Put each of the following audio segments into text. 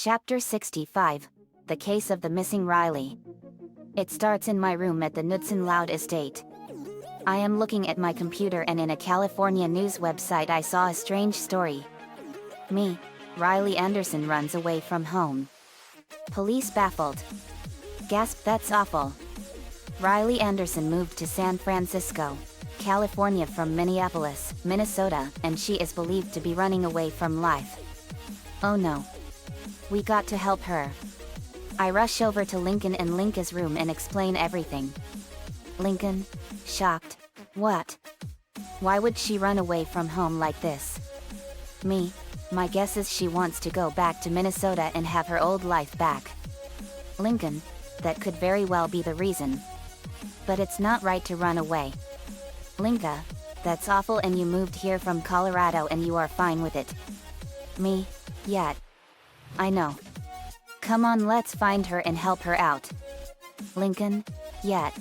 Chapter 65, The Case of the Missing Riley. It starts in my room at the Knudsen Loud Estate. I am looking at my computer and in a California news website I saw a strange story. Me, Riley Anderson runs away from home. Police baffled. Gasp, that's awful. Riley Anderson moved to San Francisco, California from Minneapolis, Minnesota, and she is believed to be running away from life. Oh no. We got to help her. I rush over to Lincoln and Linka's room and explain everything. Lincoln, shocked. What? Why would she run away from home like this? Me, my guess is she wants to go back to Minnesota and have her old life back. Lincoln, that could very well be the reason. But it's not right to run away. Linka, that's awful, and you moved here from Colorado and you are fine with it. Me, yet. I know. Come on, let's find her and help her out. Lincoln, yet.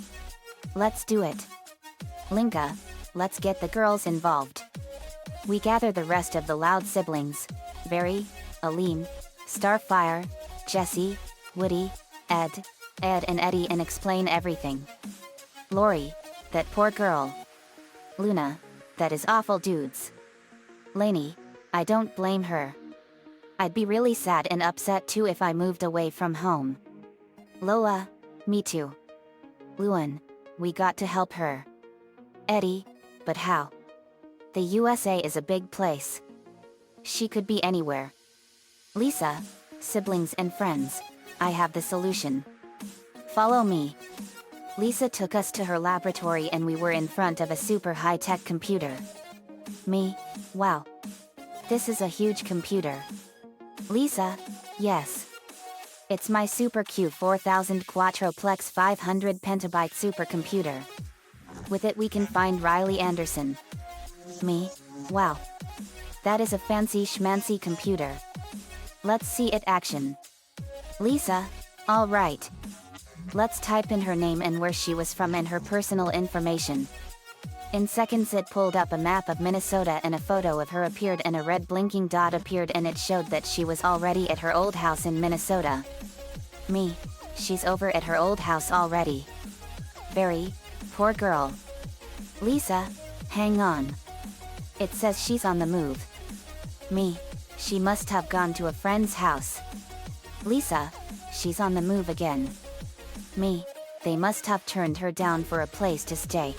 Let's do it. Linka, let's get the girls involved. We gather the rest of the Loud siblings, Barry, Aleem, Starfire, Jesse, Woody, Ed and Eddie, and explain everything. Lori, that poor girl. Luna, that is awful, dudes. Lainey, I don't blame her. I'd be really sad and upset too if I moved away from home. Lola, me too. Luan, we got to help her. Eddie, but how? The USA is a big place. She could be anywhere. Lisa, siblings and friends, I have the solution. Follow me. Lisa took us to her laboratory and we were in front of a super high-tech computer. Me, wow. This is a huge computer. Lisa, yes. It's my Super Q4000 Quattroplex 500 petabyte supercomputer. With it we can find Riley Anderson. Me, wow. That is a fancy schmancy computer. Let's see it action. Lisa, all right. Let's type in her name and where she was from and her personal information. In seconds it pulled up a map of Minnesota and a photo of her appeared and a red blinking dot appeared and it showed that she was already at her old house in Minnesota. Me, she's over at her old house already. Barry, poor girl. Lisa, hang on. It says she's on the move. Me, she must have gone to a friend's house. Lisa, she's on the move again. Me, they must have turned her down for a place to stay.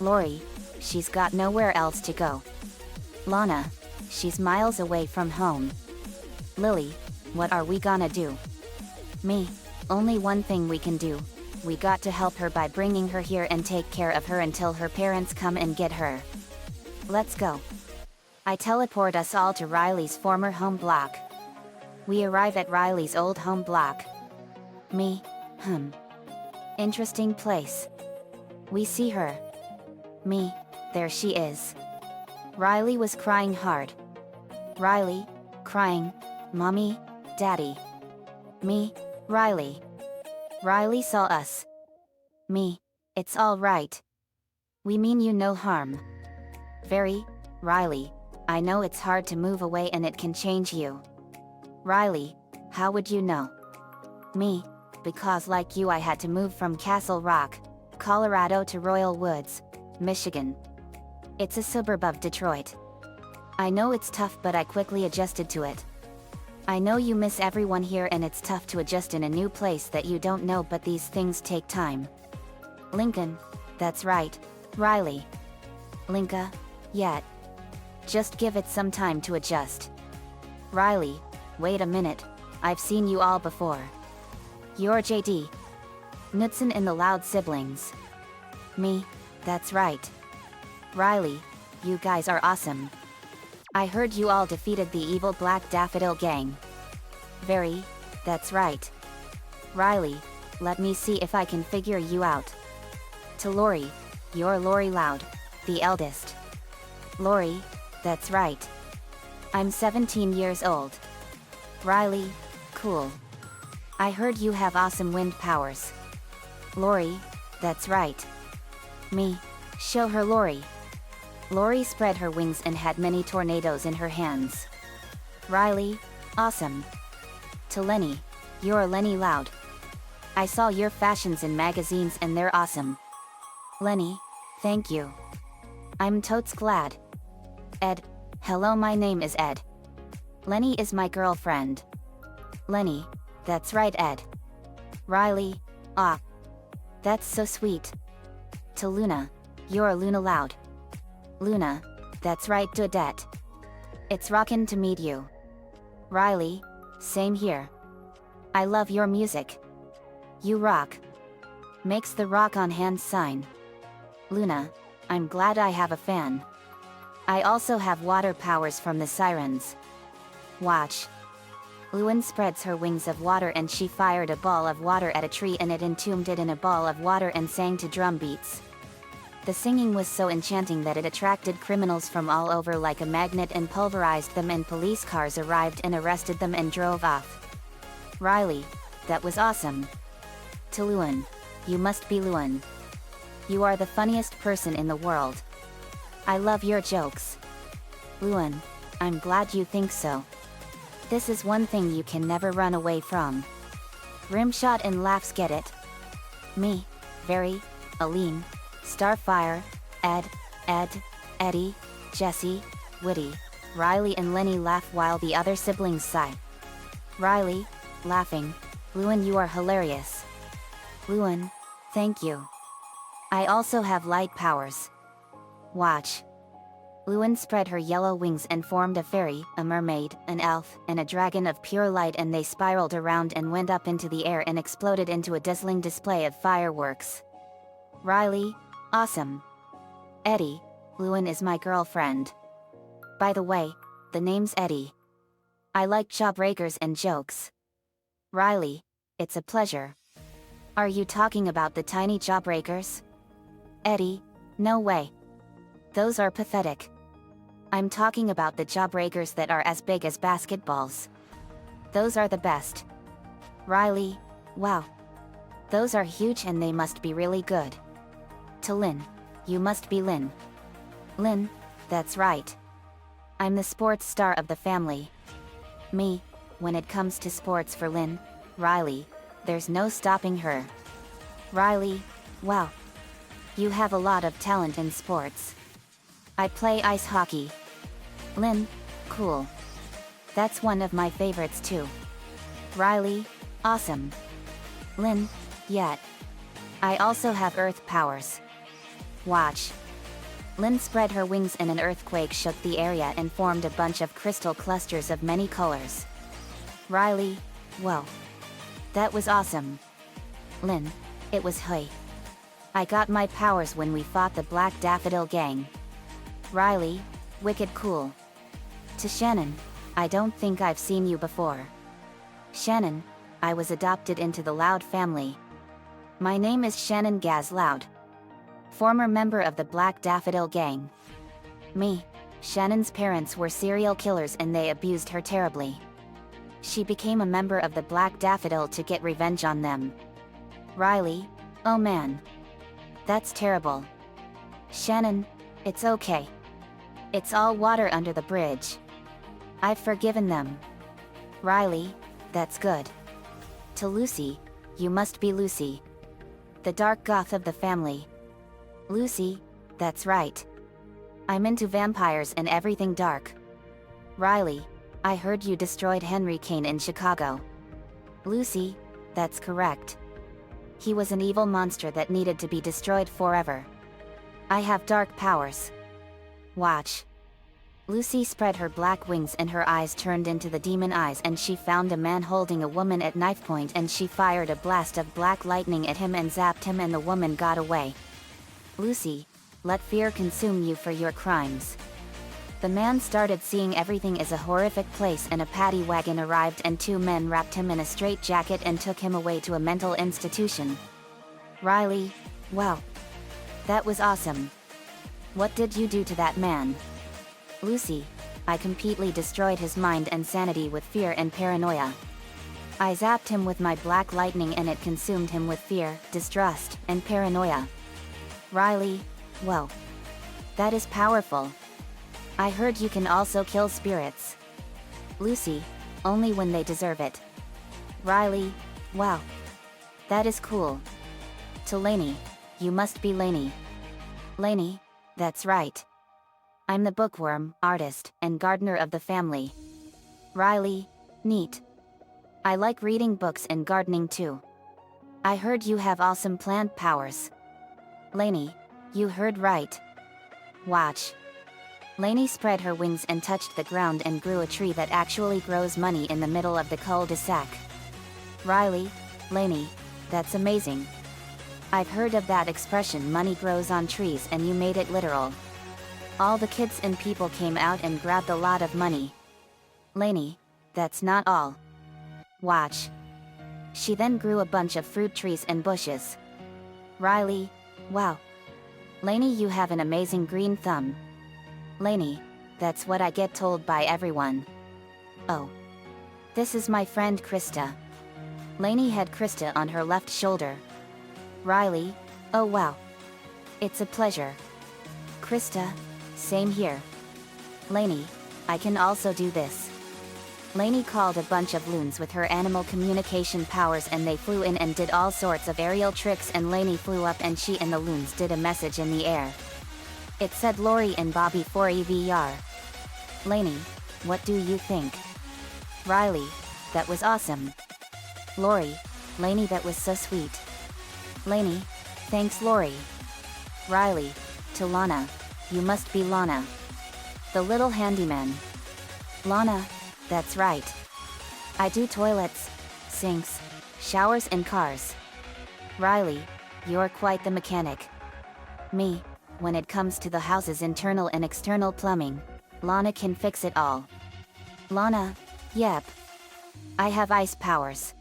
Lori, she's got nowhere else to go. Lana, she's miles away from home. Lily, what are we gonna do? Me, only one thing we can do. We got to help her by bringing her here and take care of her until her parents come and get her. Let's go. I teleport us all to Riley's former home block. We arrive at Riley's old home block. Me, interesting place. We see her. Me, there she is. Riley was crying hard. Riley, crying, Mommy, Daddy. Me, Riley. Riley saw us. Me, it's all right. We mean you no harm. Very, Riley, I know it's hard to move away and it can change you. Riley, how would you know? Me, because like you I had to move from Castle Rock, Colorado to Royal Woods, Michigan. It's a suburb of Detroit. I know it's tough but I quickly adjusted to it. I know you miss everyone here and it's tough to adjust in a new place that you don't know, but these things take time. Lincoln, that's right, Riley. Linka, yet. Just give it some time to adjust. Riley, wait a minute, I've seen you all before. You're JD. Knudsen and the Loud siblings. Me, that's right. Riley, you guys are awesome. I heard you all defeated the evil Black Daffodil Gang. Very, that's right. Riley, let me see if I can figure you out. To Lori, you're Lori Loud, the eldest. Lori, that's right. I'm 17 years old. Riley, cool. I heard you have awesome wind powers. Lori, that's right. Me, show her Lori. Lori spread her wings and had many tornadoes in her hands. Riley, awesome. To Lenny. You're Lenny Loud. I saw your fashions in magazines and they're awesome. Lenny. Thank you. I'm totes glad. Ed. Hello, my name is Ed. Lenny is my girlfriend. Lenny. That's right, Ed. Riley. Ah. That's so sweet. To Luna. You're Luna Loud. Luna. That's right, Dudette. It's rockin' to meet you. Riley. Same here. I love your music. You rock. Makes the rock on hands sign. Luna. I'm glad I have a fan. I also have water powers from the sirens. Watch. Luan spreads her wings of water and she fired a ball of water at a tree and it entombed it in a ball of water and sang to drum beats. The singing was so enchanting that it attracted criminals from all over like a magnet and pulverized them, and police cars arrived and arrested them and drove off. Riley. That was awesome. To Luan. You must be Luan. You are the funniest person in the world. I love your jokes. Luan. I'm glad you think so. This is one thing you can never run away from. Rimshot and laughs, get it? Me. Very. Aline. Starfire. Ed. Eddie. Jesse. Witty. Riley and Lenny laugh while the other siblings sigh. Riley. Laughing. Luan, you are hilarious. Luan. Thank you. I also have light powers. Watch. Luan spread her yellow wings and formed a fairy, a mermaid, an elf, and a dragon of pure light, and they spiraled around and went up into the air and exploded into a dazzling display of fireworks. Riley. Awesome. Eddie. Luan is my girlfriend. By the way, the name's Eddie. I like jawbreakers and jokes. Riley. It's a pleasure. Are you talking about the tiny jawbreakers? Eddie. No way. Those are pathetic. I'm talking about the jawbreakers that are as big as basketballs. Those are the best. Riley. Wow. Those are huge and they must be really good. To Lynn. You must be Lynn. Lynn. That's right. I'm the sports star of the family. Me. When it comes to sports for Lynn. Riley. There's no stopping her. Riley. Wow. You have a lot of talent in sports. I play ice hockey. Lynn. Cool. That's one of my favorites too. Riley. Awesome. Lynn. Yet. I also have earth powers. Watch. Lynn spread her wings and an earthquake shook the area and formed a bunch of crystal clusters of many colors. Riley. Whoa. That was awesome. Lynn. It was hey. I got my powers when we fought the Black Daffodil Gang. Riley. Wicked cool. To Shannon. I don't think I've seen you before. Shannon. I was adopted into the Loud family. My name is Shannon Gaz Loud. Former member of the Black Daffodil Gang. Me. Shannon's parents were serial killers and they abused her terribly. She became a member of the Black Daffodil to get revenge on them. Riley. Oh man. That's terrible. Shannon. It's okay. It's all water under the bridge. I've forgiven them. Riley. That's good. To Lucy. You must be Lucy. The dark goth of the family. Lucy. That's right. I'm into vampires and everything dark. Riley. I heard you destroyed Henry Kane in Chicago. Lucy. That's correct. He was an evil monster that needed to be destroyed forever. I have dark powers. Watch. Lucy spread her black wings and her eyes turned into the demon eyes and she found a man holding a woman at knife point and she fired a blast of black lightning at him and zapped him and the woman got away. Lucy. Let fear consume you for your crimes. The man started seeing everything as a horrific place and a paddy wagon arrived and two men wrapped him in a straitjacket and took him away to a mental institution. Riley. Wow. That was awesome. What did you do to that man? Lucy. I completely destroyed his mind and sanity with fear and paranoia. I zapped him with my black lightning and it consumed him with fear, distrust, and paranoia. Riley. Whoa. That is powerful. I heard you can also kill spirits. Lucy. Only when they deserve it. Riley, wow. That is cool. To Lainey, you must be Lainey. Lainey, that's right. I'm the bookworm, artist, and gardener of the family. Riley, neat. I like reading books and gardening too. I heard you have awesome plant powers. Lainey, you heard right. Watch. Lainey spread her wings and touched the ground and grew a tree that actually grows money in the middle of the cul-de-sac. Riley, Lainey, that's amazing. I've heard of that expression, money grows on trees, and you made it literal. All the kids and people came out and grabbed a lot of money. Lainey, that's not all. Watch. She then grew a bunch of fruit trees and bushes. Riley, wow. Lainey, you have an amazing green thumb. Lainey, that's what I get told by everyone. Oh. This is my friend Krista. Lainey had Krista on her left shoulder. Riley, oh wow. It's a pleasure. Krista, same here. Lainey, I can also do this. Lainey called a bunch of loons with her animal communication powers, and they flew in and did all sorts of aerial tricks, and Lainey flew up and she and the loons did a message in the air. It said Lori and Bobby for EVR. Lainey, what do you think? Riley, that was awesome. Lori, Lainey, that was so sweet. Lainey, thanks Lori. Riley, to Lana, you must be Lana. The little handyman. Lana, that's right. I do toilets, sinks, showers and cars. Riley, you're quite the mechanic. Me, when it comes to the house's internal and external plumbing, Lana can fix it all. Lana, yep. I have ice powers.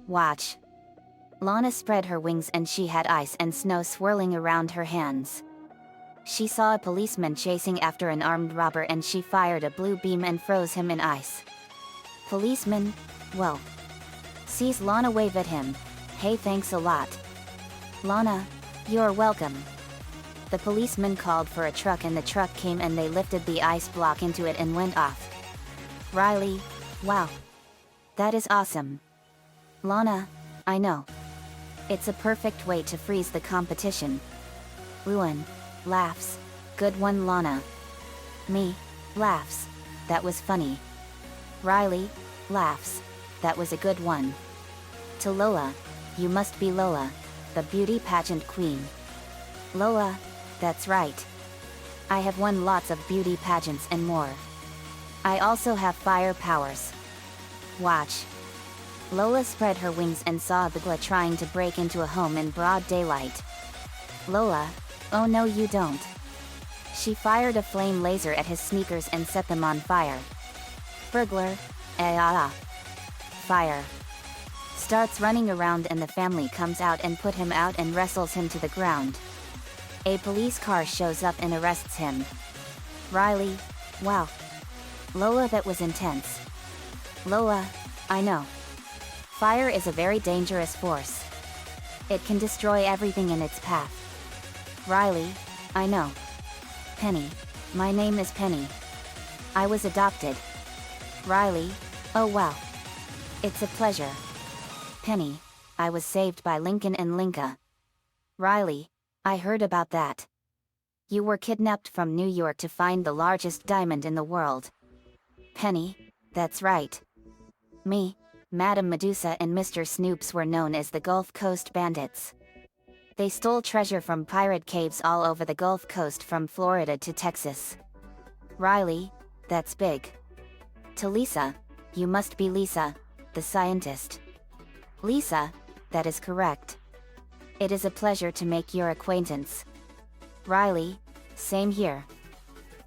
Watch. Lana spread her wings and she had ice and snow swirling around her hands. She saw a policeman chasing after an armed robber and she fired a blue beam and froze him in ice. Policeman, well. Sees Lana wave at him. Hey, thanks a lot. Lana, you're welcome. The policeman called for a truck and the truck came and they lifted the ice block into it and went off. Riley, wow. That is awesome. Lana, I know. It's a perfect way to freeze the competition. Ruin, laughs, good one Lana. Me, laughs, that was funny. Riley, laughs, that was a good one. To Lola, you must be Lola, the beauty pageant queen. Lola, that's right. I have won lots of beauty pageants and more. I also have fire powers. Watch. Lola spread her wings and saw a Bugla trying to break into a home in broad daylight. Lola, oh no you don't. She fired a flame laser at his sneakers and set them on fire. Burglar, fire. Starts running around and the family comes out and put him out and wrestles him to the ground. A police car shows up and arrests him. Riley, wow. Lola, that was intense. Lola, I know. Fire is a very dangerous force. It can destroy everything in its path. Riley, I know. Penny, my name is Penny. I was adopted. Riley, oh wow. It's a pleasure. Penny, I was saved by Lincoln and Linka. Riley, I heard about that. You were kidnapped from New York to find the largest diamond in the world. Penny, that's right. Me, Madame Medusa and Mr. Snoops were known as the Gulf Coast Bandits. They stole treasure from pirate caves all over the Gulf Coast from Florida to Texas. Riley, that's big. To Lisa, you must be Lisa, the scientist. Lisa, that is correct. It is a pleasure to make your acquaintance. Riley, same here.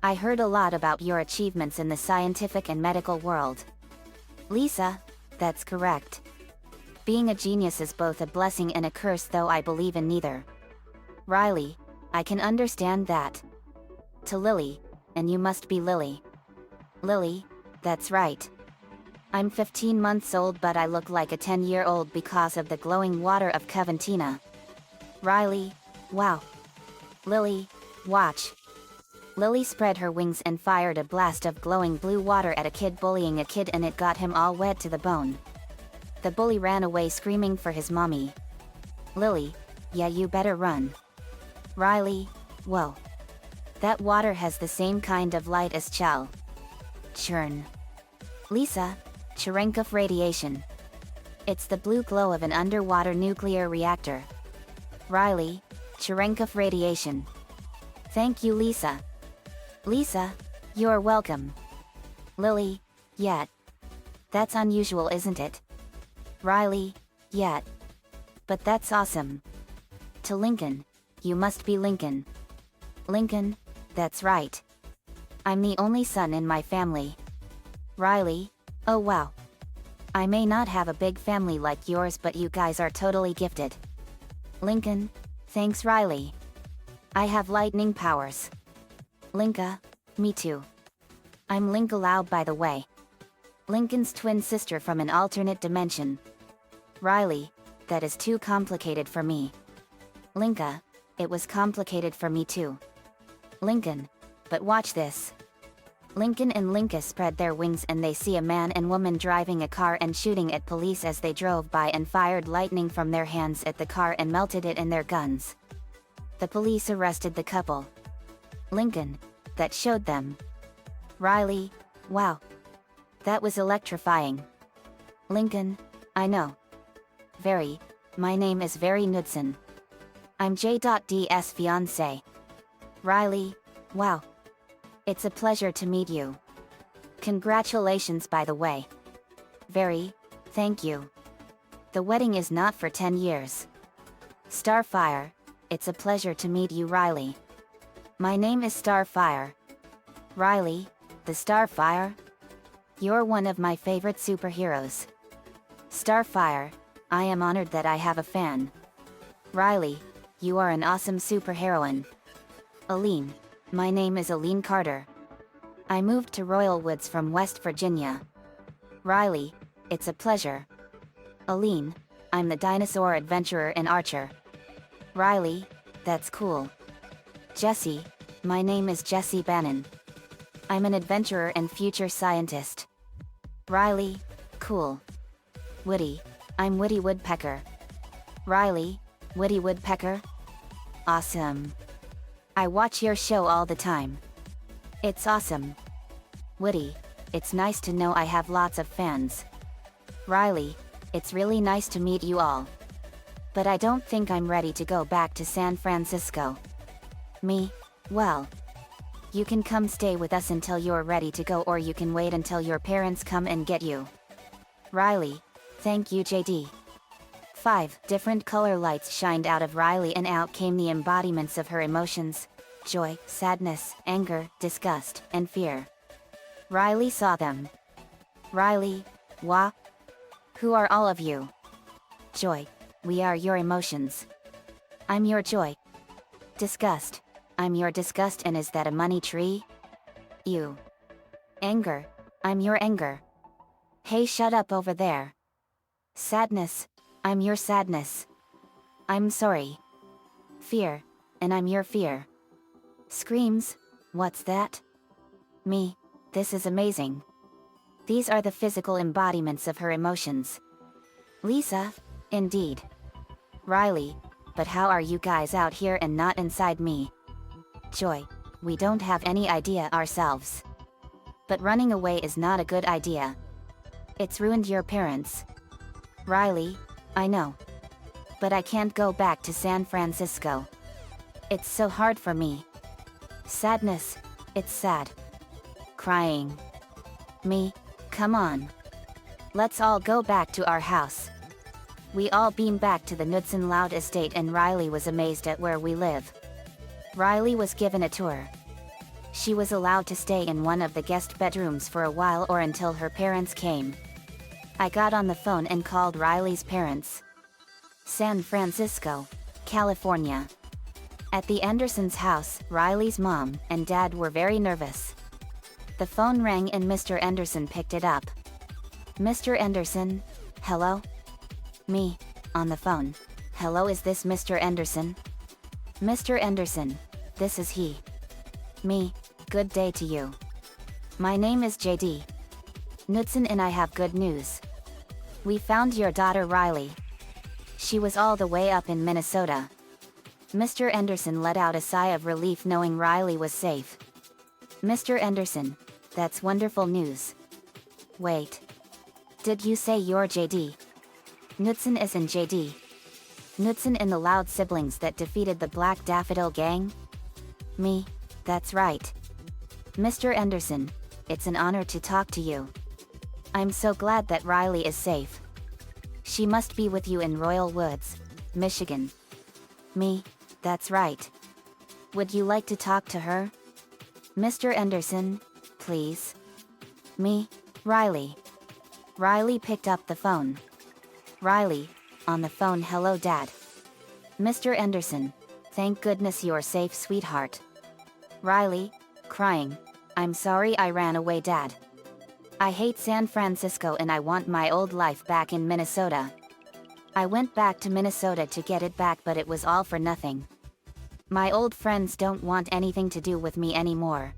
I heard a lot about your achievements in the scientific and medical world. Lisa, that's correct. Being a genius is both a blessing and a curse, though I believe in neither. Riley, I can understand that. To Lily, and you must be Lily. Lily, that's right. I'm 15 months old but I look like a 10-year-old because of the glowing water of Coventina. Riley, wow. Lily, watch. Lily spread her wings and fired a blast of glowing blue water at a kid bullying a kid and it got him all wet to the bone. The bully ran away screaming for his mommy. Lily, yeah, you better run. Riley, whoa. That water has the same kind of light as Chow. Churn. Lisa, Cherenkov radiation. It's the blue glow of an underwater nuclear reactor. Riley, Cherenkov radiation. Thank you, Lisa. Lisa, you're welcome. Lily, yet. That's unusual, isn't it? Riley, yet. But that's awesome. To Lincoln, you must be Lincoln. Lincoln, that's right. I'm the only son in my family. Riley, oh wow. I may not have a big family like yours, but you guys are totally gifted. Lincoln, thanks Riley. I have lightning powers. Linka, me too. I'm Linka Lau, by the way. Lincoln's twin sister from an alternate dimension. Riley, that is too complicated for me. Linka, it was complicated for me too. Lincoln, but watch this. Lincoln and Linka spread their wings and they see a man and woman driving a car and shooting at police as they drove by and fired lightning from their hands at the car and melted it in their guns. The police arrested the couple. Lincoln, that showed them. Riley, wow. That was electrifying. Lincoln, I know. Very, my name is Very Knudsen. I'm J.D's fiance. Riley, wow. It's a pleasure to meet you. Congratulations, by the way. Very, thank you. The wedding is not for 10 years. Starfire, it's a pleasure to meet you, Riley. My name is Starfire. Riley, the Starfire? You're one of my favorite superheroes. Starfire, I am honored that I have a fan. Riley, you are an awesome superheroine. Aline, my name is Aline Carter. I moved to Royal Woods from West Virginia. Riley, it's a pleasure. Aline, I'm the dinosaur adventurer and archer. Riley, that's cool. Jesse, my name is Jesse Bannon. I'm an adventurer and future scientist. Riley, cool. Woody, I'm Woody Woodpecker. Riley, Woody Woodpecker? Awesome. I watch your show all the time. It's awesome. Woody, it's nice to know I have lots of fans. Riley, it's really nice to meet you all. But I don't think I'm ready to go back to San Francisco. Me, well. You can come stay with us until you're ready to go, or you can wait until your parents come and get you. Riley, thank you, JD. 5 different color lights shined out of Riley, and out came the embodiments of her emotions: joy, sadness, anger, disgust, and fear. Riley saw them. Riley, wah? Who are all of you? Joy, we are your emotions. I'm your joy. Disgust, I'm your disgust, and is that a money tree? You. Anger, I'm your anger. Hey, shut up over there. Sadness, I'm your sadness. I'm sorry. Fear, and I'm your fear. Screams, what's that? Me, this is amazing. These are the physical embodiments of her emotions. Lisa, indeed. Riley, but how are you guys out here and not inside me? Joy, we don't have any idea ourselves. But running away is not a good idea. It's ruined your parents. Riley, I know. But I can't go back to San Francisco. It's so hard for me. Sadness, it's sad. Crying. Me, come on. Let's all go back to our house. We all beam back to the Knudsen Loud estate, and Riley was amazed at where we live. Riley was given a tour. She was allowed to stay in one of the guest bedrooms for a while, or until her parents came. I got on the phone and called Riley's parents. San Francisco, California. At the Andersons' house, Riley's mom and dad were very nervous. The phone rang and Mr. Anderson picked it up. Mr. Anderson, hello? Me, on the phone. Hello, is this Mr. Anderson? Mr. Anderson, this is he. Me, good day to you. My name is JD. Knudsen, and I have good news. We found your daughter Riley. She was all the way up in Minnesota. Mr. Anderson let out a sigh of relief knowing Riley was safe. Mr. Anderson, that's wonderful news. Wait. Did you say you're JD? Knudsen isn't JD. Knudsen and the Loud siblings that defeated the Black Daffodil Gang? Me, that's right. Mr. Anderson, it's an honor to talk to you. I'm so glad that Riley is safe. She must be with you in Royal Woods, Michigan. Me, that's right. Would you like to talk to her? Mr. Anderson, please. Me, Riley. Riley picked up the phone. Riley, on the phone. Hello, Dad. Mr. Anderson, thank goodness you're safe, sweetheart. Riley, crying, I'm sorry I ran away, Dad. I hate San Francisco and I want my old life back in Minnesota. I went back to Minnesota to get it back, but it was all for nothing. My old friends don't want anything to do with me anymore.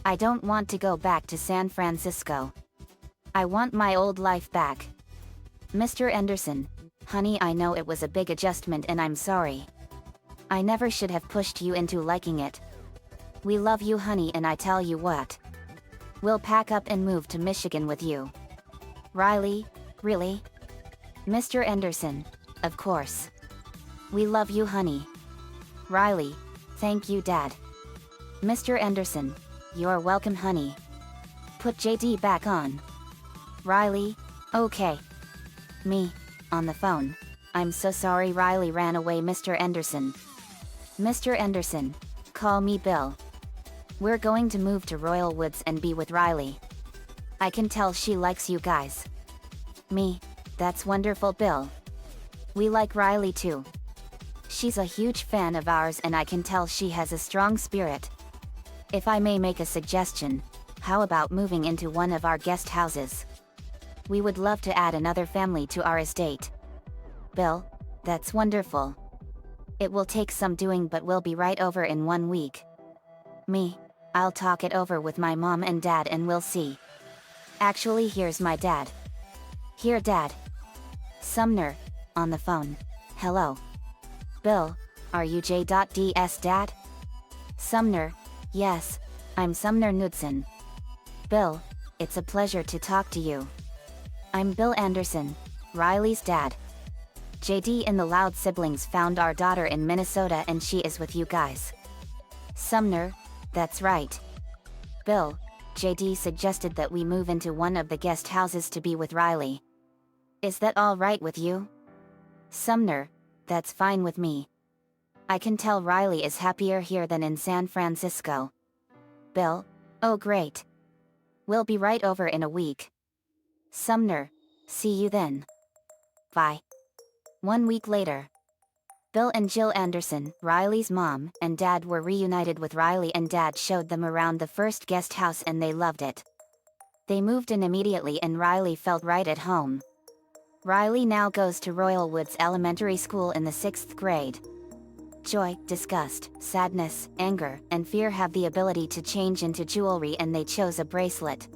I don't want to go back to San Francisco. I want my old life back. Mr. Anderson, honey, I know it was a big adjustment and I'm sorry. I never should have pushed you into liking it. We love you, honey, and I tell you what. We'll pack up and move to Michigan with you. Riley, really? Mr. Anderson, of course. We love you, honey. Riley, thank you, Dad. Mr. Anderson, you're welcome, honey. Put JD back on. Riley, okay. Me, on the phone. I'm so sorry Riley ran away, Mr. Anderson. Mr. Anderson, call me Bill. We're going to move to Royal Woods and be with Riley. I can tell she likes you guys. Me, that's wonderful, Bill. We like Riley too. She's a huge fan of ours and I can tell she has a strong spirit. If I may make a suggestion, how about moving into one of our guest houses? We would love to add another family to our estate. Bill, that's wonderful. It will take some doing, but we'll be right over in 1 week. Me, I'll talk it over with my mom and dad and we'll see. Actually, here's my dad. Here, Dad. Sumner, on the phone. Hello. Bill, are you J.D.'s dad? Sumner, yes, I'm Sumner Knudsen. Bill, it's a pleasure to talk to you. I'm Bill Anderson, Riley's dad. JD and the Loud siblings found our daughter in Minnesota and she is with you guys. Sumner, that's right. Bill, JD suggested that we move into one of the guest houses to be with Riley. Is that all right with you? Sumner, that's fine with me. I can tell Riley is happier here than in San Francisco. Bill, oh great. We'll be right over in a week. Sumner, see you then. Bye. 1 week later. Bill and Jill Anderson, Riley's mom and dad, were reunited with Riley, and Dad showed them around the first guest house and they loved it. They moved in immediately and Riley felt right at home. Riley now goes to Royal Woods Elementary School in the 6th grade. Joy, disgust, sadness, anger, and fear have the ability to change into jewelry, and they chose a bracelet.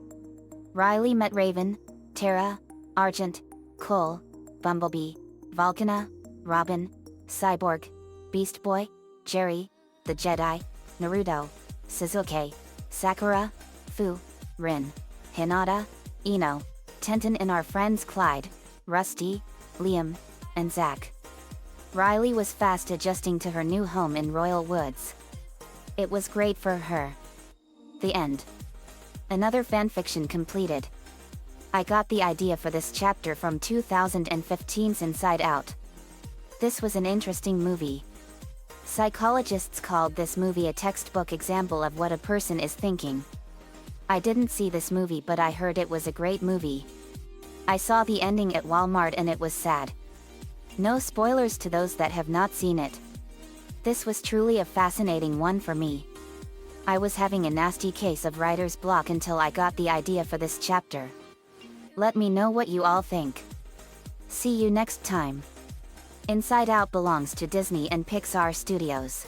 Riley met Raven, Tara, Argent, Cole, Bumblebee, Volcana, Robin, Cyborg, Beast Boy, Jerry, the Jedi, Naruto, Suzuki, Sakura, Fu, Rin, Hinata, Ino, Tenten, and our friends Clyde, Rusty, Liam, and Zach. Riley was fast adjusting to her new home in Royal Woods. It was great for her. The end. Another fanfiction completed. I got the idea for this chapter from 2015's Inside Out. This was an interesting movie. Psychologists called this movie a textbook example of what a person is thinking. I didn't see this movie, but I heard it was a great movie. I saw the ending at Walmart and it was sad. No spoilers to those that have not seen it. This was truly a fascinating one for me. I was having a nasty case of writer's block until I got the idea for this chapter. Let me know what you all think. See you next time. Inside Out belongs to Disney and Pixar Studios.